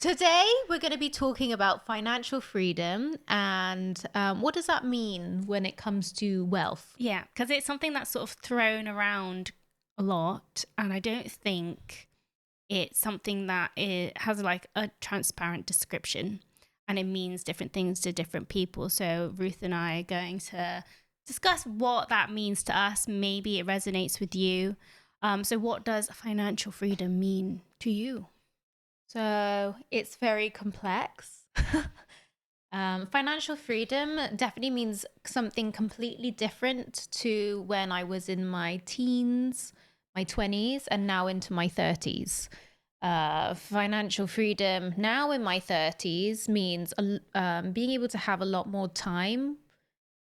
Today, we're going to be talking about financial freedom and what does that mean when it comes to wealth? Yeah, because it's something that's sort of thrown around a lot, and I don't think it's something that it has like a transparent description, and it means different things to different people. So Ruth and I are going to discuss what that means to us. Maybe it resonates with you. So what does financial freedom mean to you? So it's very complex. Financial freedom definitely means something completely different to when I was in my teens, my 20s, and now into my 30s. Financial freedom now in my 30s means being able to have a lot more time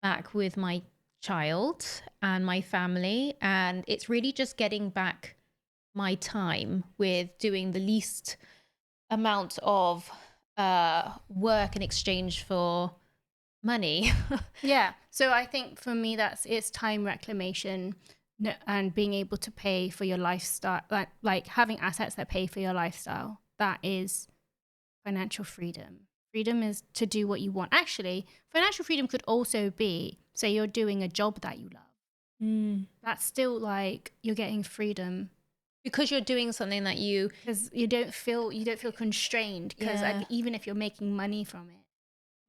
back with my child and my family. And it's really just getting back my time with doing the least amount of work in exchange for money. Yeah. So I think for me, it's time reclamation and being able to pay for your lifestyle, like having assets that pay for your lifestyle. That is financial freedom. Freedom is to do what you want. Actually, financial freedom could also be, say you're doing a job that you love. That's still like you're getting freedom Because you're doing something that you because you don't feel constrained because Yeah. even if you're making money from it,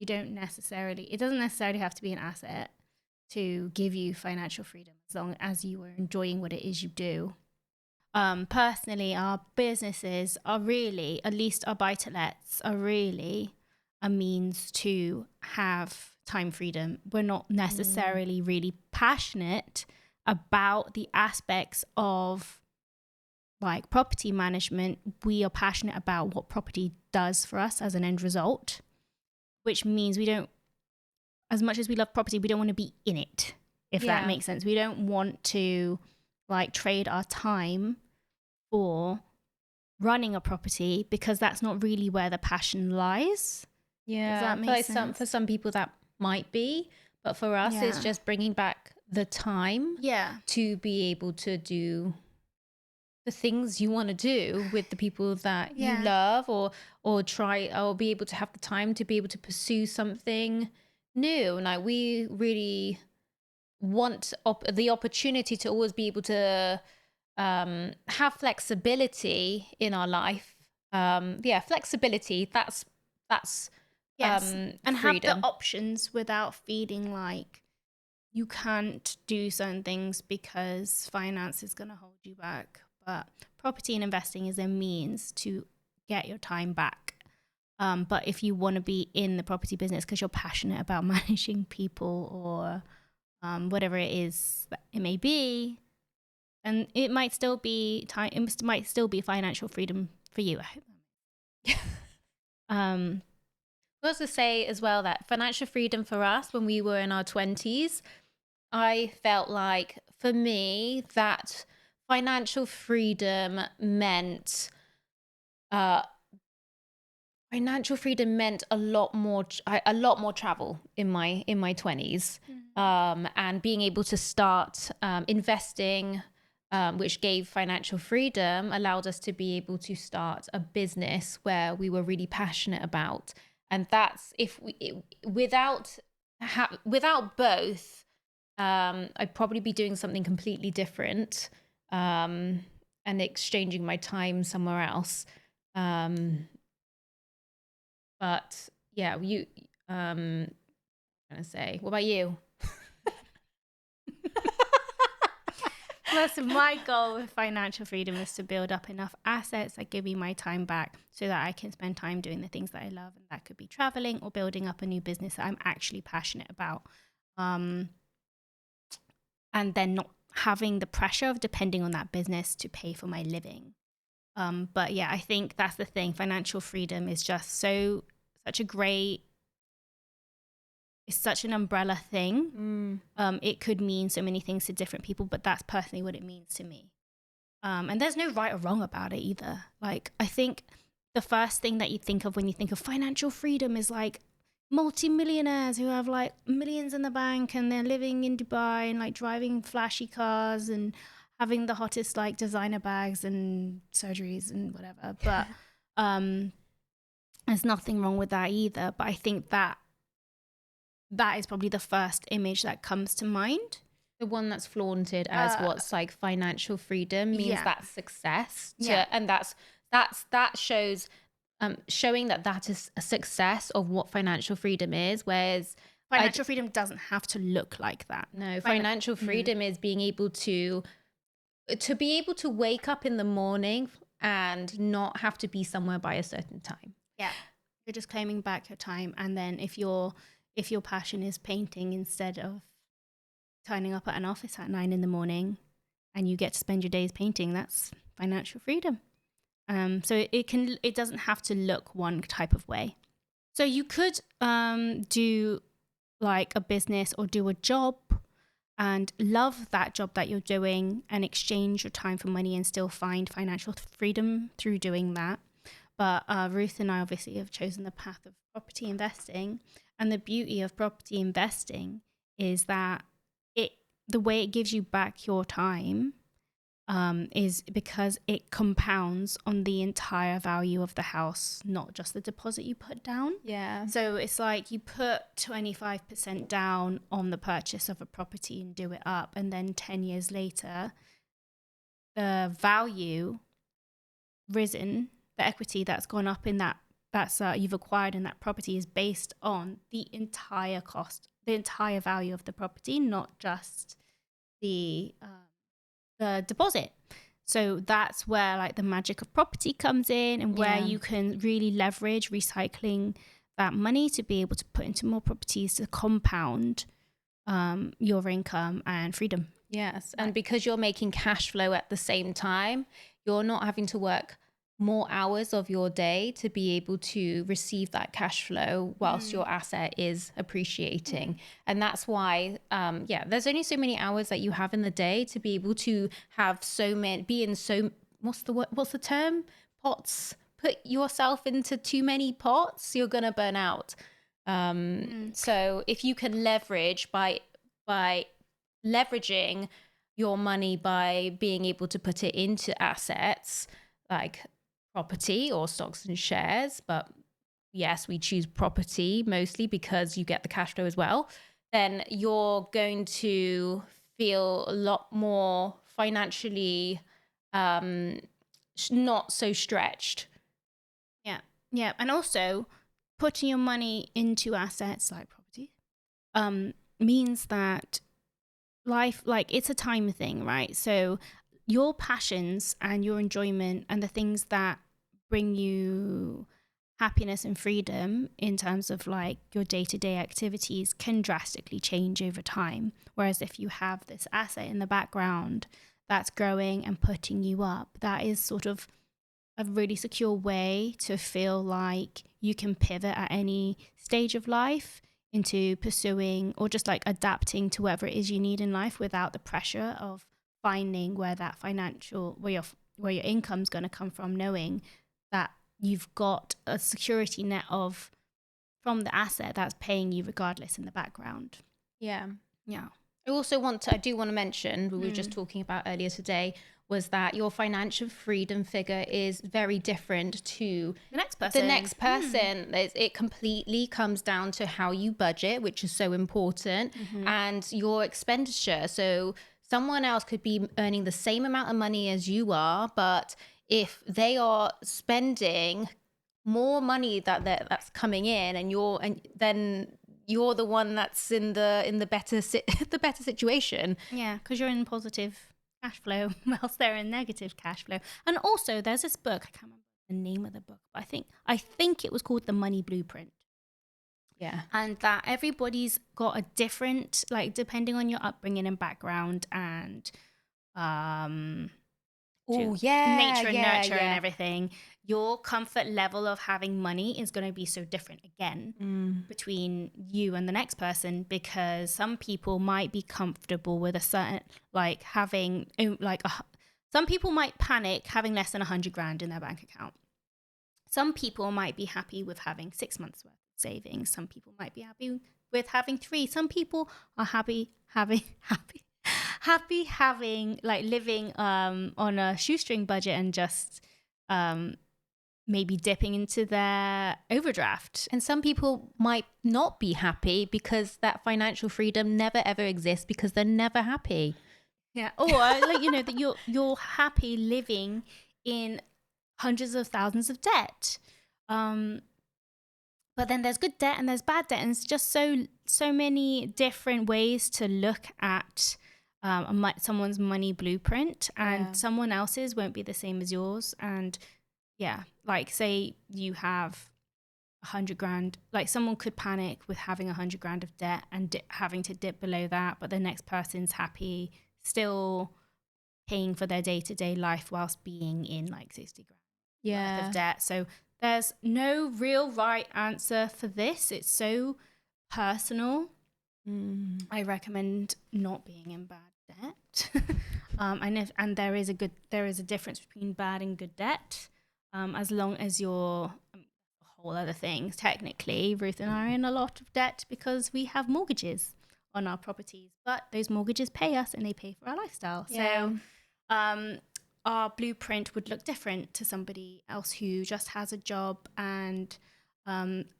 it doesn't necessarily have to be an asset to give you financial freedom as long as you are enjoying what it is you do. Personally, our businesses are really, at least our buy-to-lets are really a means to have time freedom. We're not necessarily really passionate about the aspects of like property management. We are passionate about what property does for us as an end result, which means we don't, as much as we love property, we don't want to be in it, if that makes sense. We don't want to like trade our time for running a property because that's not really where the passion lies. Yeah, Does that I feel make like sense? for some people that might be, but for us, it's Yeah. just bringing back the time Yeah. to be able to do the things you want to do with the people that you Yeah. love, or try or be able to have the time to be able to pursue something new. Like we really want the opportunity to always be able to have flexibility in our life. Flexibility. That's Yes. And have the freedom. options without feeling like you can't do certain things because finance is going to hold you back. But property and investing is a means to get your time back. But if you want to be in the property business because you're passionate about managing people or whatever it is that it may be, and it might still be time. It might still be financial freedom for you. I hope. I also say as well that financial freedom for us when we were in our 20s, I felt like for me that financial freedom meant uh, a lot more travel in my 20s, and being able to start investing, which gave financial freedom, allowed us to be able to start a business where we were really passionate about. And that's without both, I'd probably be doing something completely different, and exchanging my time somewhere else. But yeah, I'm gonna say, what about you? Listen, my goal with financial freedom is to build up enough assets that give me my time back so that I can spend time doing the things that I love. And that could be traveling or building up a new business that I'm actually passionate about. And then not having the pressure of depending on that business to pay for my living. But yeah, I think that's the thing. Financial freedom is just such a great, it's such an umbrella thing. It could mean so many things to different people, but that's personally what it means to me. And there's no right or wrong about it either. Like, I think the first thing that you think of when you think of financial freedom is like multi-millionaires who have like millions in the bank and they're living in Dubai and like driving flashy cars and having the hottest like designer bags and surgeries and whatever. But There's nothing wrong with that either. But I think that is probably the first image that comes to mind. The one that's flaunted as what's like financial freedom means that's success. And that shows showing that is a success of what financial freedom is, whereas financial freedom doesn't have to look like that. No, financial freedom is being able to be able to wake up in the morning and not have to be somewhere by a certain time. Yeah. You're just claiming back your time. And then if your passion is painting instead of turning up at an office at 9 a.m. and you get to spend your days painting, that's financial freedom. So it doesn't have to look one type of way. So you could do like a business or do a job and love that job that you're doing and exchange your time for money and still find financial freedom through doing that. But Ruth and I obviously have chosen the path of property investing. And the beauty of property investing is that the way it gives you back your time is because it compounds on the entire value of the house, not just the deposit you put down. Yeah. So it's like you put 25% down on the purchase of a property and do it up. And then 10 years later, the value risen, the equity that's gone up in that's you've acquired in that property is based on the entire cost, the entire value of the property, not just the deposit. So that's where like the magic of property comes in, and where you can really leverage recycling that money to be able to put into more properties to compound your income and freedom. Yes. And because you're making cash flow at the same time, you're not having to work more hours of your day to be able to receive that cash flow whilst your asset is appreciating. And that's why, there's only so many hours that you have in the day to be able to have what's the term? Pots. Put yourself into too many pots, you're going to burn out. So if you can leverage by leveraging your money by being able to put it into assets like property or stocks and shares, but yes, we choose property mostly because you get the cash flow as well, then you're going to feel a lot more financially not so stretched. Yeah. And also putting your money into assets like property means that life, like, it's a time thing, right? So your passions and your enjoyment and the things that bring you happiness and freedom in terms of like your day-to-day activities can drastically change over time. Whereas if you have this asset in the background that's growing and putting you up, that is sort of a really secure way to feel like you can pivot at any stage of life into pursuing or just like adapting to whatever it is you need in life without the pressure of finding where your income's going to come from, knowing that you've got a security net from the asset that's paying you regardless in the background. Yeah. I do want to mention, we were just talking about earlier today, was that your financial freedom figure is very different to the next person. It completely comes down to how you budget, which is so important, and your expenditure. So someone else could be earning the same amount of money as you are, but if they are spending more money that's coming in, then you're the one that's in the better situation. Yeah, because you're in positive cash flow whilst they're in negative cash flow. And also there's this book, I can't remember the name of the book, but I think it was called The Money Blueprint. Yeah. And that everybody's got a different, like, depending on your upbringing and background and nature and nurture and everything, your comfort level of having money is going to be so different again between you and the next person, because some people might be comfortable with a certain, like, having like some people might panic having less than 100 grand in their bank account. Some people might be happy with having 6 months worth of savings. Some people might be happy with having 3. Some people are happy having like living on a shoestring budget and just maybe dipping into their overdraft. And some people might not be happy because that financial freedom never ever exists because they're never happy. Yeah. Or like, you know, that you're happy living in hundreds of thousands of debt. But then there's good debt and there's bad debt, and it's just so many different ways to look at someone's money blueprint, and someone else's won't be the same as yours. And yeah, like say you have 100 grand, like someone could panic with having 100 grand of debt and having to dip below that, but the next person's happy still paying for their day-to-day life whilst being in like 60 grand worth of debt. So there's no real right answer for this. It's so personal. I recommend not being in bad debt. And there is a difference between bad and good debt. As long as you're a whole other things. Technically, Ruth and I are in a lot of debt because we have mortgages on our properties, but those mortgages pay us and they pay for our lifestyle. Yeah. So our blueprint would look different to somebody else who just has a job and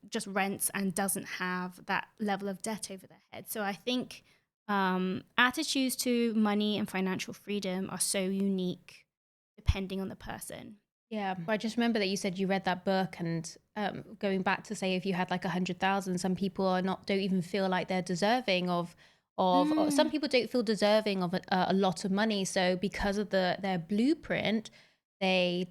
just rents and doesn't have that level of debt over their head. So I think attitudes to money and financial freedom are so unique depending on the person. Yeah, I just remember that you said you read that book, and going back to say if you had like 100,000, some people don't even feel like they're deserving of or some people don't feel deserving of a lot of money. So because of their blueprint, they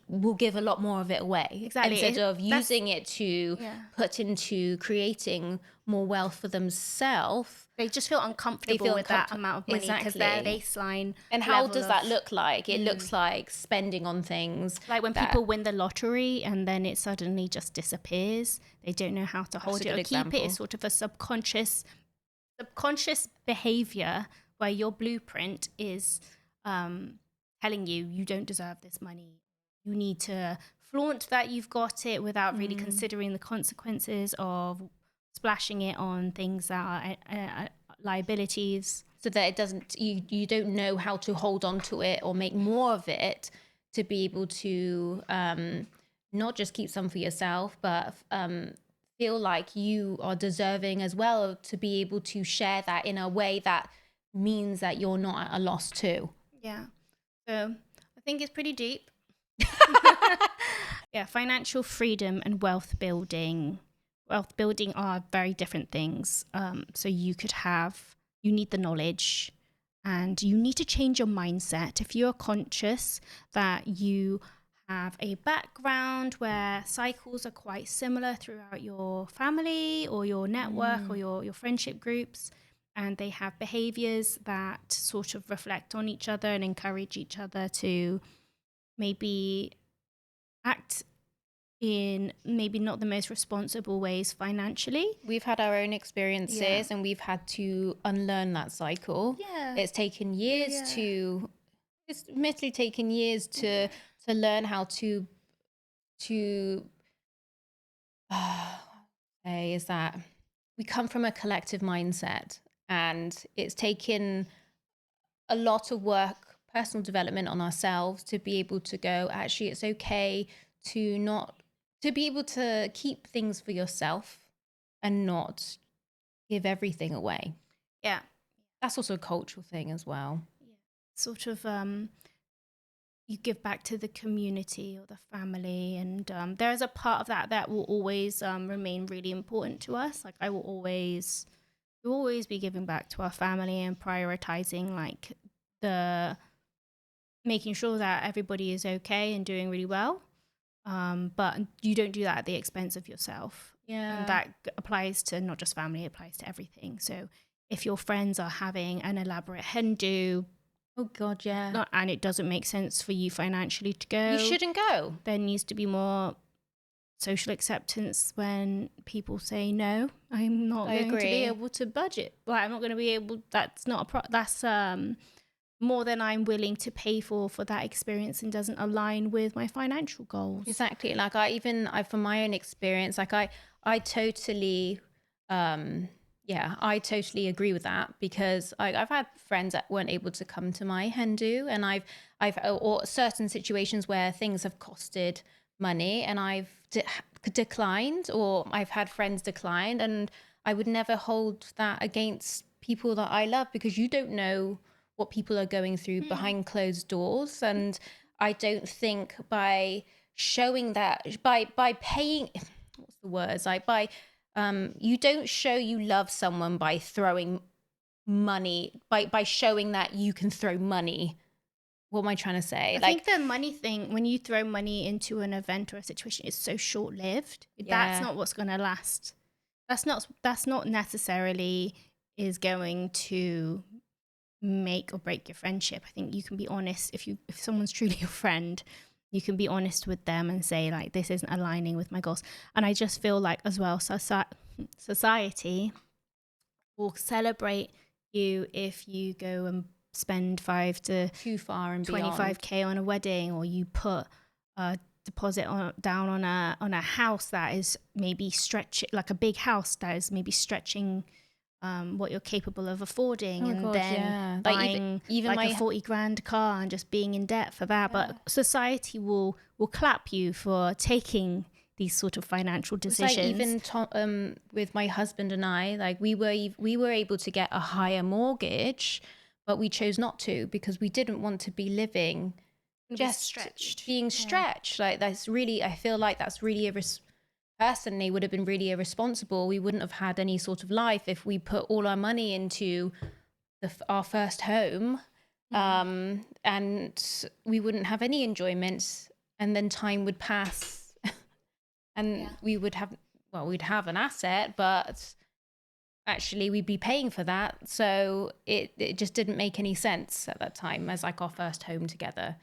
will give a lot more of it away. Exactly. Instead of using it to put into creating more wealth for themselves. They just feel uncomfortable with that amount of money because their baseline. And how does that look like? It looks like spending on things. Like when people win the lottery and then it suddenly just disappears. They don't know how to hold it or keep it. It's sort of a subconscious behavior where your blueprint is telling you don't deserve this money. You need to flaunt that you've got it without really considering the consequences of splashing it on things that are liabilities, so that it doesn't you don't know how to hold on to it or make more of it to be able to not just keep some for yourself, but feel like you are deserving as well to be able to share that in a way that means that you're not at a loss too. Yeah. So I think it's pretty deep. Yeah, financial freedom and wealth building are very different things. So you need the knowledge and you need to change your mindset. If you're conscious that you have a background where cycles are quite similar throughout your family or your network or your friendship groups, and they have behaviors that sort of reflect on each other and encourage each other to maybe act in maybe not the most responsible ways financially. We've had our own experiences and we've had to unlearn that cycle. Yeah. It's taken years it's admittedly taken years to learn how to say is that we come from a collective mindset, and it's taken a lot of work, personal development on ourselves to be able to go, actually, it's okay to be able to keep things for yourself and not give everything away. Yeah. That's also a cultural thing as well. Yeah. Sort of you give back to the community or the family, and there is a part of that will always remain really important to us. Like we'll always be giving back to our family and prioritizing like the making sure that everybody is okay and doing really well. But you don't do that at the expense of yourself. Yeah. And that applies to not just family, it applies to everything. So if your friends are having an elaborate hen do, oh God, yeah, and it doesn't make sense for you financially to go, you shouldn't go. There needs to be more social acceptance when people say no, I'm not going to be able to budget. Like I'm not going to be able. That's not that's more than I'm willing to pay for that experience and doesn't align with my financial goals. Exactly. Like I from my own experience, like I totally Yeah, I totally agree with that because I've had friends that weren't able to come to my hen do, and I've or certain situations where things have costed money, and I've declined, or I've had friends decline, and I would never hold that against people that I love because you don't know what people are going through behind closed doors, and I don't think by showing that by paying, what's the words, like by you don't show you love someone by throwing money, by showing that you can throw money. What am I trying to say? I think Like, the money thing, when you throw money into an event or a situation, is so short lived. That's yeah, not what's going to last. That's not necessarily is going to make or break your friendship. I think you can be honest if someone's truly your friend, you can be honest with them and say like this isn't aligning with my goals. And I just feel like as well, society will celebrate you if you go and spend 5 to too far and beyond. 25k on a wedding, or you put a deposit down on a house that is maybe stretching, like a big house that is maybe stretching what you're capable of affording, Oh and God, then yeah. Like buying even like a my 40 grand car and just being in debt for that. yeah. But society will clap you for taking these sort of financial It's like decisions. even with my husband and I, like we were able to get a higher mortgage, but we chose not to because we didn't want to be living Be just stretched. being Yeah. stretched. Like that's really, I feel like that's really personally would have been really irresponsible. We wouldn't have had any sort of life if we put all our money into our first home, and we wouldn't have any enjoyment. And then time would pass, and Yeah. we would have, well, we'd have an asset, but actually we'd be paying for that. So it just didn't make any sense at that time as like our first home together.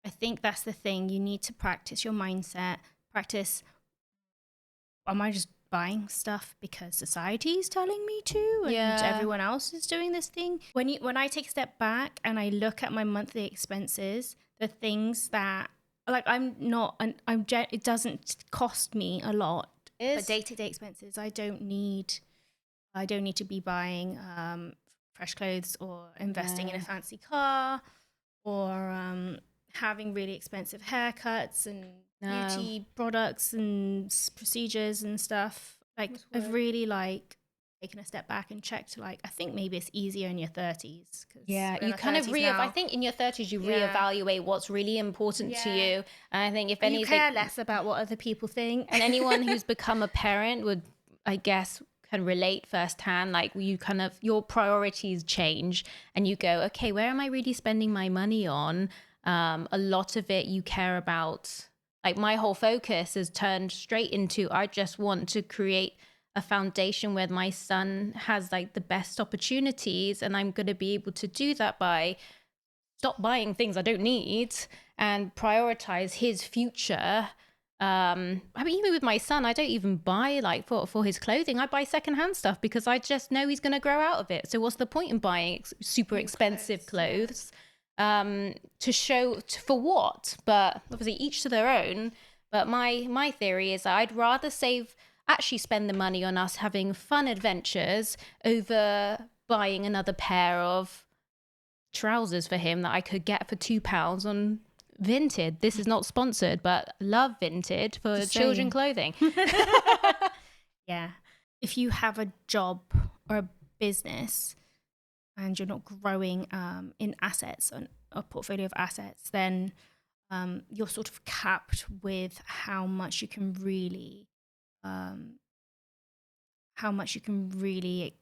I think that's the thing. You need to practice your mindset. Practice, am I just buying stuff because society is telling me to and Yeah. everyone else is doing this thing? When I take a step back and I look at my monthly expenses, the things that like it doesn't cost me a lot. But day-to-day expenses, I don't need to be buying fresh clothes or investing in a fancy car or having really expensive haircuts and beauty products and procedures and stuff. Like I've really like taken a step back and checked like I think maybe it's easier in your 30s because Yeah, you kind of I think in your 30s you reevaluate what's really important to you. And I think if you care less about what other people think. and anyone who's become a parent would, I guess, can relate firsthand. Like you kind of, your priorities change and you go, okay, where am I really spending my money on? A lot of it you care about. Like my whole focus is turned straight into, I just want to create a foundation where my son has like the best opportunities, and I'm going to be able to do that by stop buying things I don't need and prioritize his future. I mean, even with my son, I don't even buy like for his clothing. I buy secondhand stuff because I just know he's going to grow out of it. So what's the point in buying super expensive clothes? To show for what? But obviously each to their own. But my theory is that I'd rather actually spend the money on us having fun adventures over buying another pair of trousers for him that I could get for £2 on Vinted. This is not sponsored, but love Vinted for Just children saying. clothing. Yeah. If you have a job or a business and you're not growing in assets, a portfolio of assets, then you're sort of capped with how much you can really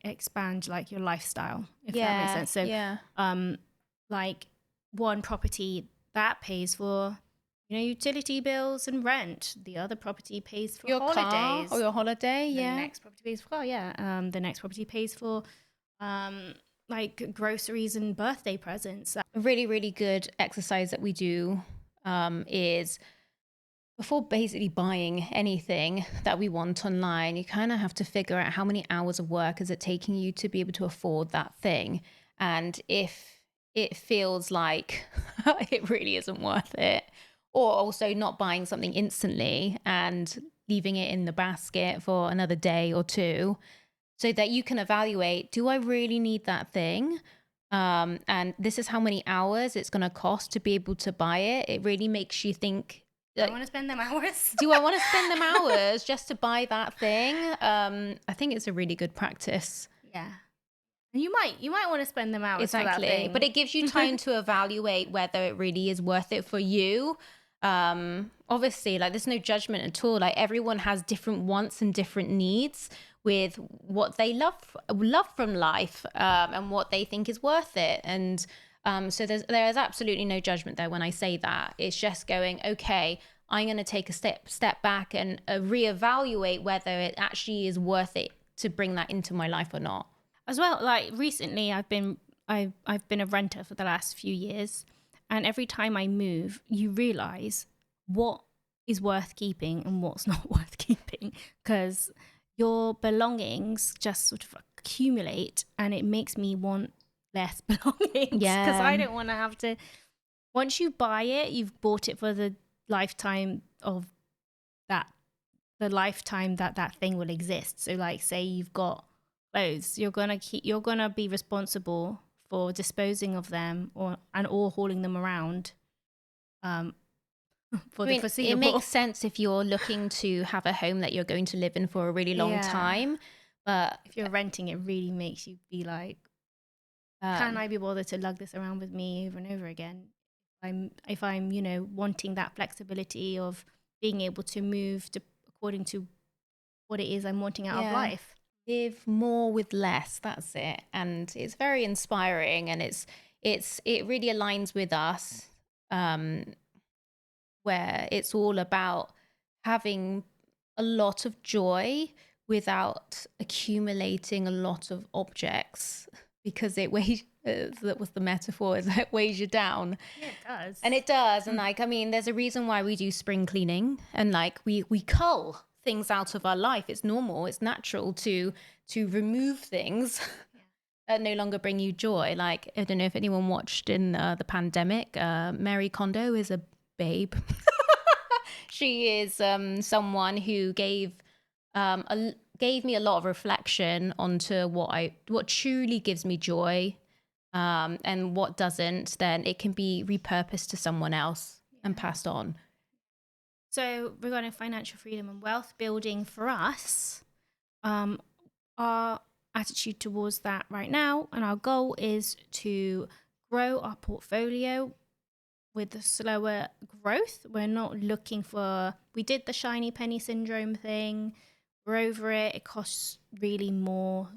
expand like your lifestyle, if that makes sense. So like one property that pays for utility bills and rent, the other property pays for your holidays car or your holiday. the next property pays for the next property pays for like groceries and birthday presents. A really, really good exercise that we do is before basically buying anything that we want online, you kind of have to figure out how many hours of work is it taking you to be able to afford that thing. And if it feels like it really isn't worth it, or also not buying something instantly and leaving it in the basket for another day or two, so that you can evaluate, do I really need that thing? And this is how many hours it's going to cost to be able to buy it. It really makes you think, I want to spend them hours. do I want to spend them hours just to buy that thing? I think it's a really good practice. Yeah. You might want to spend them hours for that Exactly. thing. But it gives you time to evaluate whether it really is worth it for you. Obviously, like, there's no judgment at all. Like, everyone has different wants and different needs with what they love from life, and what they think is worth it. And so there is absolutely no judgment there when I say that. It's just going, okay, I'm going to take a step back and reevaluate whether it actually is worth it to bring that into my life or not. As well, like recently I've been a renter for the last few years, and every time I move, you realize what is worth keeping and what's not worth keeping, because your belongings just sort of accumulate, and it makes me want less belongings, because I don't want to have to. Once you buy it, you've bought it for the lifetime of that, the lifetime that thing will exist. So, like, say you've got clothes, you're gonna be responsible for disposing of them or hauling them around for the foreseeable. It makes sense if you're looking to have a home that you're going to live in for a really long time, but if you're renting, it really makes you be like, can I be bothered to lug this around with me over and over again? If I'm wanting that flexibility of being able to move according to what it is I'm wanting out of life. Live more with less, that's it. And it's very inspiring, and it really aligns with us, where it's all about having a lot of joy without accumulating a lot of objects, because it weighs, that was the metaphor, is that it weighs you down. Yeah, it does. And it does. And like, I mean, there's a reason why we do spring cleaning, and like we cull things out of our life. It's normal, it's natural to remove things that no longer bring you joy. Like, I don't know if anyone watched in the pandemic, Mary Kondo is a babe. She is someone who gave me a lot of reflection onto what truly gives me joy, and what doesn't. Then it can be repurposed to someone else and passed on. So regarding financial freedom and wealth building for us, our attitude towards that right now, and our goal is to grow our portfolio with a slower growth. We're not looking for, we did the shiny penny syndrome thing. We're over it. It costs really more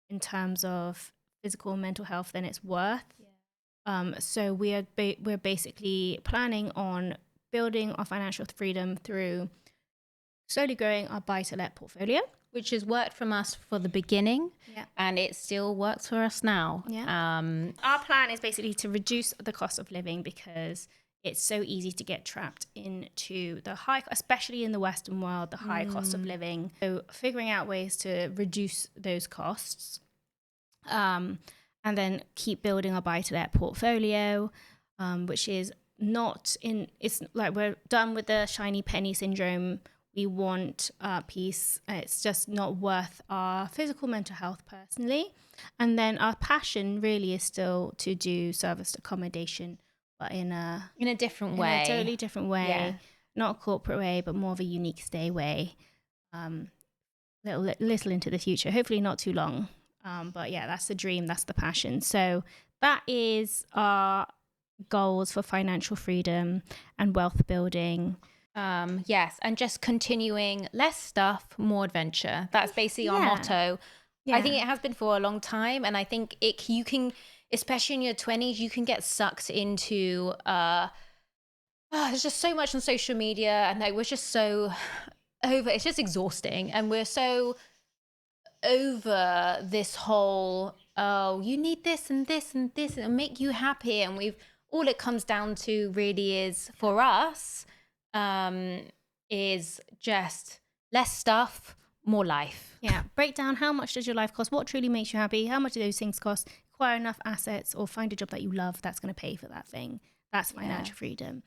in terms of physical and mental health than it's worth. So we're basically planning on building our financial freedom through slowly growing our buy-to-let portfolio, which has worked from us for the beginning, and it still works for us now. Our plan is basically to reduce the cost of living, because it's so easy to get trapped into the high, especially in the Western world, the high cost of living. So figuring out ways to reduce those costs, and then keep building our buy-to-let portfolio, which is not in, it's like we're done with the shiny penny syndrome. We want peace. It's just not worth our physical mental health personally. And then our passion really is still to do serviced accommodation, but in a different way, a totally different way, not a corporate way, but more of a unique stay way. Little into the future, hopefully not too long. But yeah, that's the dream. That's the passion. So that is our goals for financial freedom and wealth building. Yes, and just continuing less stuff, more adventure. That's basically our motto. I think it has been for a long time, and I think you can, especially in your 20s, you can get sucked into there's just so much on social media, and like, we're just so over, it's just exhausting, and we're so over this whole, oh, you need this and this and this, and it'll make you happy. And all it comes down to really is, for us, is just less stuff, more life. Yeah. Break down, how much does your life cost? What truly makes you happy? How much do those things cost? Acquire enough assets, or find a job that you love that's going to pay for that thing. That's financial freedom.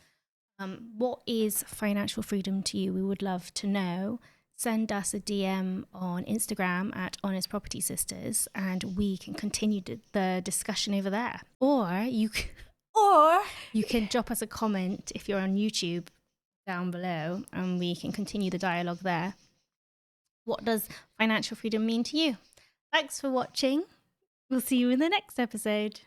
What is financial freedom to you? We would love to know. send us a DM on Instagram at Honest Property Sisters, and we can continue the discussion over there. Or you can drop us a comment if you're on YouTube down below, and we can continue the dialogue there. What does financial freedom mean to you? Thanks for watching. We'll see you in the next episode.